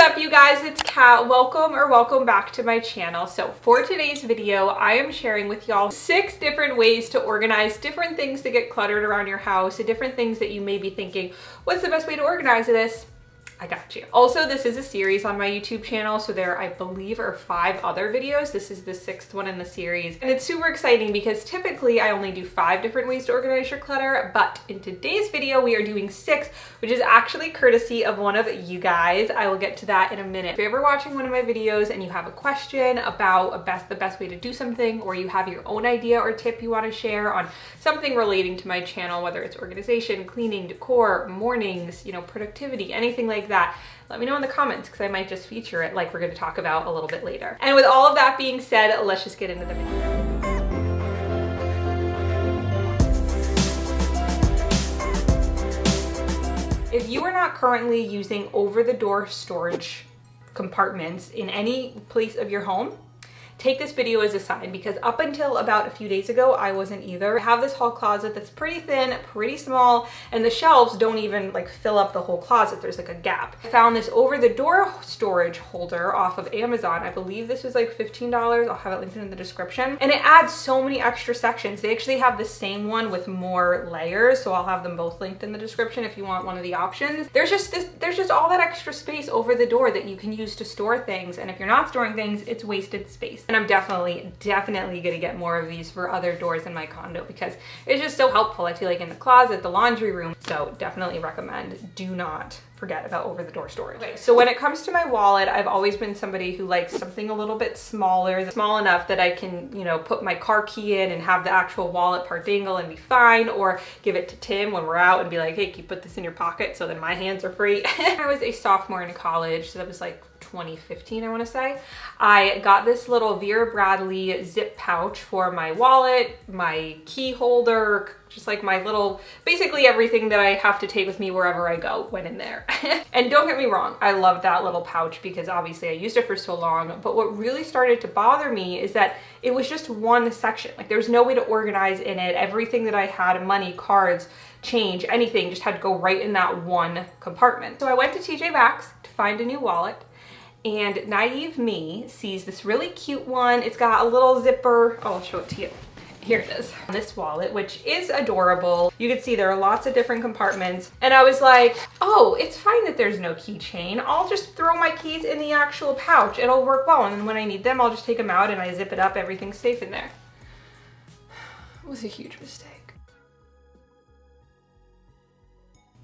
up, you guys? It's Kat. Welcome back to my channel. So for today's video, I am sharing with y'all 6 different ways to organize different things that get cluttered around your house, different things that you may be thinking, what's the best way to organize this? I got you. Also, this is a series on my YouTube channel, so there, I believe, are 5 other videos. This is the 6th one in the series, and it's super exciting because typically I only do 5 different ways to organize your clutter, but in today's video we are doing 6, which is actually courtesy of one of you guys. I will get to that in a minute. If you're ever watching one of my videos and you have a question about the best way to do something, or you have your own idea or tip you want to share on something relating to my channel, whether it's organization, cleaning, decor, mornings, productivity, anything like that, let me know in the comments because I might just feature it like we're going to talk about a little bit later. And with all of that being said, let's just get into the video. If you are not currently using over-the-door storage compartments in any place of your home, take this video as a sign, because up until about a few days ago, I wasn't either. I have this hall closet that's pretty thin, pretty small, and the shelves don't even fill up the whole closet. There's a gap. I found this over-the-door storage holder off of Amazon. I believe this was $15. I'll have it linked in the description. And it adds so many extra sections. They actually have the same one with more layers, so I'll have them both linked in the description if you want one of the options. There's just all that extra space over the door that you can use to store things, and if you're not storing things, it's wasted space. And I'm definitely gonna get more of these for other doors in my condo because it's just so helpful. I feel like in the closet, the laundry room. So definitely recommend. Do not forget about over-the-door storage. Okay, so when it comes to my wallet, I've always been somebody who likes something a little bit smaller, small enough that I can, put my car key in and have the actual wallet part dangle and be fine, or give it to Tim when we're out and be like, hey, can you put this in your pocket so then my hands are free? I was a sophomore in college, so that was 2015, I want to say. I got this little Vera Bradley zip pouch for my wallet, my key holder, just my little, basically everything that I have to take with me wherever I go went in there. And don't get me wrong, I love that little pouch because obviously I used it for so long, but what really started to bother me is that it was just one section. There was no way to organize in it. Everything that I had, money, cards, change, anything, just had to go right in that one compartment. So I went to TJ Maxx to find a new wallet, and naive me sees this really cute one. It's got a little zipper. Oh, I'll show it to you. Here it is. This wallet, which is adorable. You can see there are lots of different compartments. And I was like, oh, it's fine that there's no keychain. I'll just throw my keys in the actual pouch. It'll work well. And then when I need them, I'll just take them out and I zip it up. Everything's safe in there. It was a huge mistake.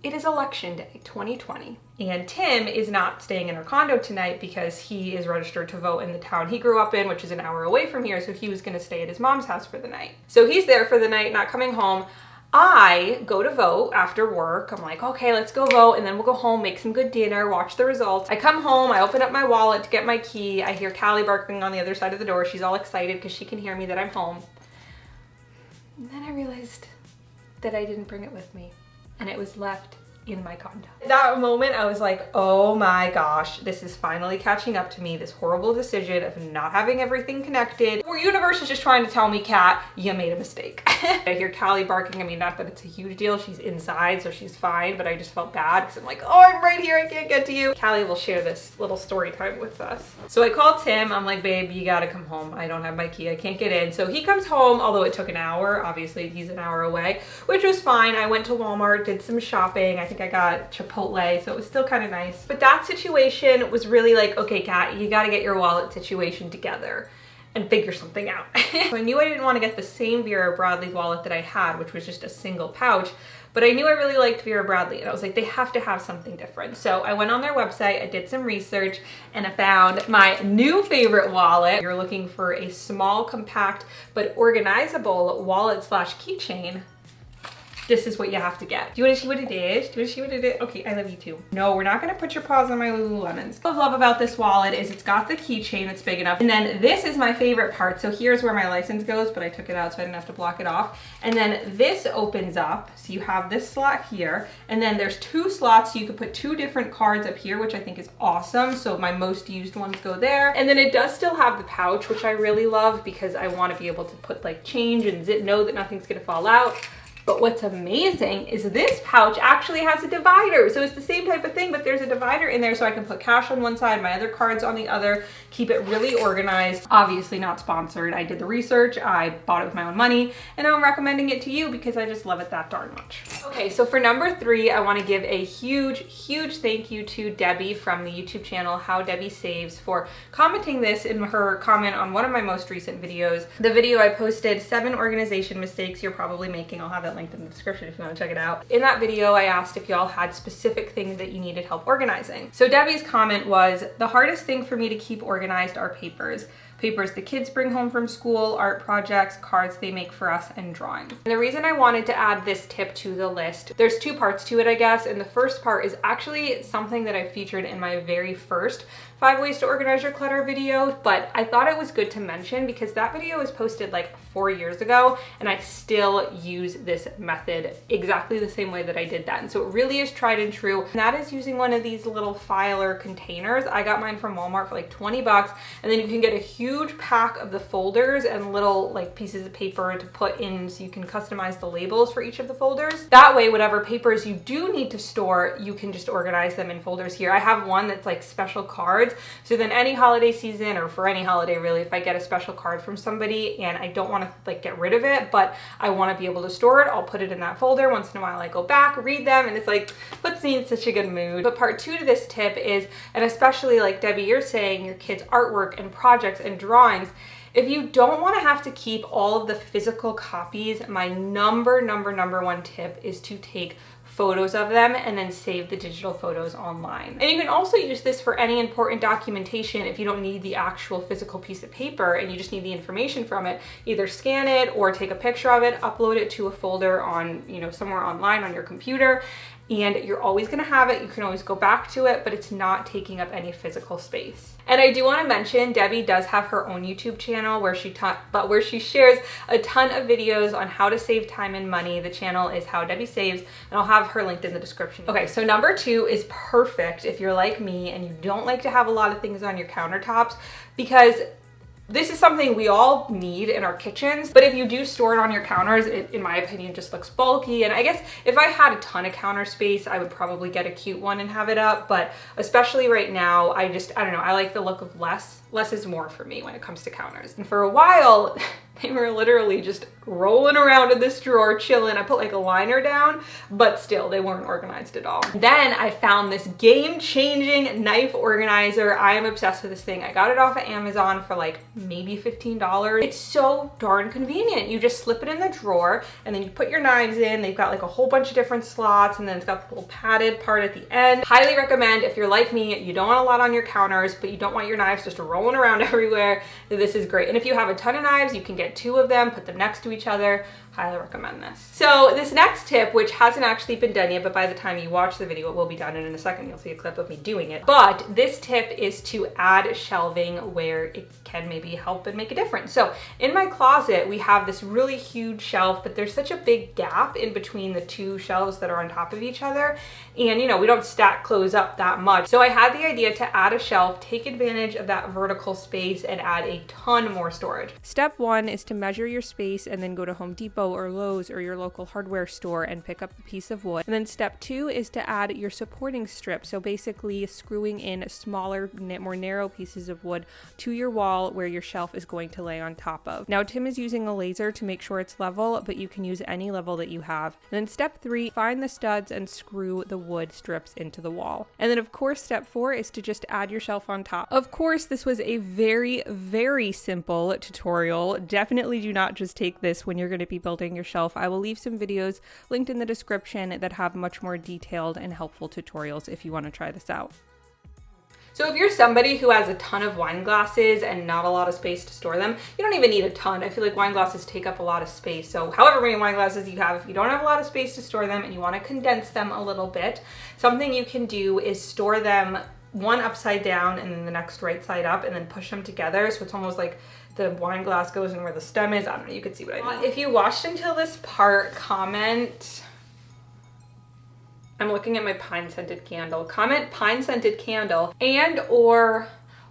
It is election day 2020, and Tim is not staying in our condo tonight because he is registered to vote in the town he grew up in, which is an hour away from here, so he was gonna stay at his mom's house for the night. So he's there for the night, not coming home. I go to vote after work. I'm like, okay, let's go vote, and then we'll go home, make some good dinner, watch the results. I come home, I open up my wallet to get my key. I hear Callie barking on the other side of the door. She's all excited because she can hear me that I'm home. And then I realized that I didn't bring it with me, and it was left in my condo. At that moment, I was like, oh my gosh, this is finally catching up to me, this horrible decision of not having everything connected. Your universe is just trying to tell me, Kat, you made a mistake. I hear Callie barking. I mean, not that it's a huge deal. She's inside, so she's fine, but I just felt bad because I'm like, oh, I'm right here. I can't get to you. Callie will share this little story time with us. So I called Tim. I'm like, babe, you gotta come home. I don't have my key. I can't get in. So he comes home, although it took an hour. Obviously, he's an hour away, which was fine. I went to Walmart, did some shopping. I think I got Chipotle, so it was still kind of nice. But that situation was really like, okay, Kat, you got to get your wallet situation together and figure something out. So I knew I didn't want to get the same Vera Bradley wallet that I had, which was just a single pouch, but I knew I really liked Vera Bradley, and I was like, they have to have something different. So I went on their website, I did some research, and I found my new favorite wallet. If you're looking for a small, compact, but organizable wallet slash keychain, this is what you have to get. Do you want to see what it is? Do you want to see what it is? Okay, I love you too. No, we're not gonna put your paws on my Lululemons. What I love about this wallet is it's got the keychain that's big enough. And then this is my favorite part. So here's where my license goes, but I took it out so I didn't have to block it off. And then this opens up. So you have this slot here, and then there's 2 slots. So you could put 2 different cards up here, which I think is awesome. So my most used ones go there. And then it does still have the pouch, which I really love because I want to be able to put change and know that nothing's gonna fall out. But what's amazing is this pouch actually has a divider. So it's the same type of thing, but there's a divider in there so I can put cash on one side, my other cards on the other, keep it really organized. Obviously not sponsored. I did the research, I bought it with my own money, and now I'm recommending it to you because I just love it that darn much. Okay, so for number 3, I want to give a huge thank you to Debbie from the YouTube channel How Debbie Saves for commenting this in her comment on one of my most recent videos. The video I posted, 7 organization mistakes you're probably making. I'll have that linked in the description if you want to check it out. In that video, I asked if y'all had specific things that you needed help organizing. So Debbie's comment was, the hardest thing for me to keep organized are papers. Papers the kids bring home from school, art projects, cards they make for us, and drawings. And the reason I wanted to add this tip to the list, there's 2 parts to it, I guess, and the first part is actually something that I featured in my very first 5 ways to organize your clutter video, but I thought it was good to mention because that video was posted like 4 years ago and I still use this method exactly the same way that I did that. And so it really is tried and true. And that is using one of these little filer containers. I got mine from Walmart for like 20 bucks, and then you can get a huge pack of the folders and little like pieces of paper to put in so you can customize the labels for each of the folders. That way, whatever papers you do need to store, you can just organize them in folders here. I have one that's like special cards. So then any holiday season, or for any holiday really, if I get a special card from somebody and I don't want to like get rid of it, but I want to be able to store it, I'll put it in that folder. Once in a while I go back, read them, and it's like, puts me in such a good mood. But part 2 to this tip is, and especially like Debbie, you're saying your kids' artwork and projects and drawings, if you don't want to have to keep all of the physical copies, my number 1 tip is to take photos of them and then save the digital photos online. And you can also use this for any important documentation if you don't need the actual physical piece of paper and you just need the information from it. Either scan it or take a picture of it, upload it to a folder on, you know, somewhere online on your computer, and you're always gonna have it. You can always go back to it, but it's not taking up any physical space. And I do want to mention, Debbie does have her own YouTube channel where she shares a ton of videos on how to save time and money. The channel is How Debbie Saves, and I'll have her linked in the description. Okay, so number 2 is perfect if you're like me and you don't like to have a lot of things on your countertops, because this is something we all need in our kitchens, but if you do store it on your counters, it, in my opinion, just looks bulky. And I guess if I had a ton of counter space, I would probably get a cute one and have it up. But especially right now, I don't know, I like the look of less. Less is more for me when it comes to counters. And for a while, they were literally just rolling around in this drawer, chilling. I put like a liner down, but still they weren't organized at all. Then I found this game-changing knife organizer. I am obsessed with this thing. I got it off of Amazon for like maybe $15. It's so darn convenient. You just slip it in the drawer and then you put your knives in. They've got like a whole bunch of different slots, and then it's got the little padded part at the end. Highly recommend if you're like me, you don't want a lot on your counters, but you don't want your knives just rolling around everywhere. This is great. And if you have a ton of knives, you can get 2 of them, put them next to each other. Highly recommend this. So this next tip, which hasn't actually been done yet, but by the time you watch the video, it will be done, and in a second you'll see a clip of me doing it. But this tip is to add shelving where it can maybe help and make a difference. So in my closet, we have this really huge shelf, but there's such a big gap in between the 2 shelves that are on top of each other. And you know, we don't stack clothes up that much. So I had the idea to add a shelf, take advantage of that vertical space, and add a ton more storage. Step 1 is to measure your space and then go to Home Depot or Lowe's or your local hardware store and pick up a piece of wood. And then step 2 is to add your supporting strip. So basically screwing in smaller, more narrow pieces of wood to your wall where your shelf is going to lay on top of. Now Tim is using a laser to make sure it's level, but you can use any level that you have. And then step 3, find the studs and screw the wood strips into the wall. And then of course step 4 is to just add your shelf on top. Of course, this was a very simple tutorial. Definitely do not just take this when you're going to be building your shelf. I will leave some videos linked in the description that have much more detailed and helpful tutorials if you want to try this out. So if you're somebody who has a ton of wine glasses and not a lot of space to store them, you don't even need a ton. I feel like wine glasses take up a lot of space. So however many wine glasses you have, if you don't have a lot of space to store them and you want to condense them a little bit, something you can do is store them one upside down and then the next right side up, and then push them together. So it's almost like the wine glass goes in where the stem is. I don't know, you can see what I mean. If you watched until this part, comment, I'm looking at my pine scented candle. Comment pine scented candle and or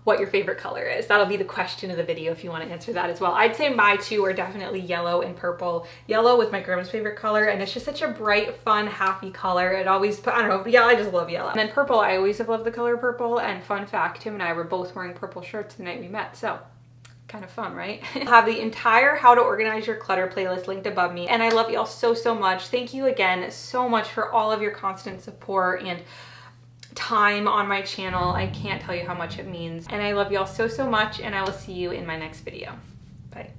what your favorite color is. That'll be the question of the video if you want to answer that as well. I'd say my two are definitely yellow and purple. Yellow was my grandma's favorite color, and it's just such a bright, fun, happy color. It always, I don't know, yeah, I just love yellow. And then purple, I always have loved the color purple, and fun fact, Tim and I were both wearing purple shirts the night we met, so kind of fun, right? I'll have the entire how to organize your clutter playlist linked above me, and I love y'all so, so much. Thank you again so much for all of your constant support and time on my channel. I can't tell you how much it means, and I love y'all so, so much, and I will see you in my next video. Bye.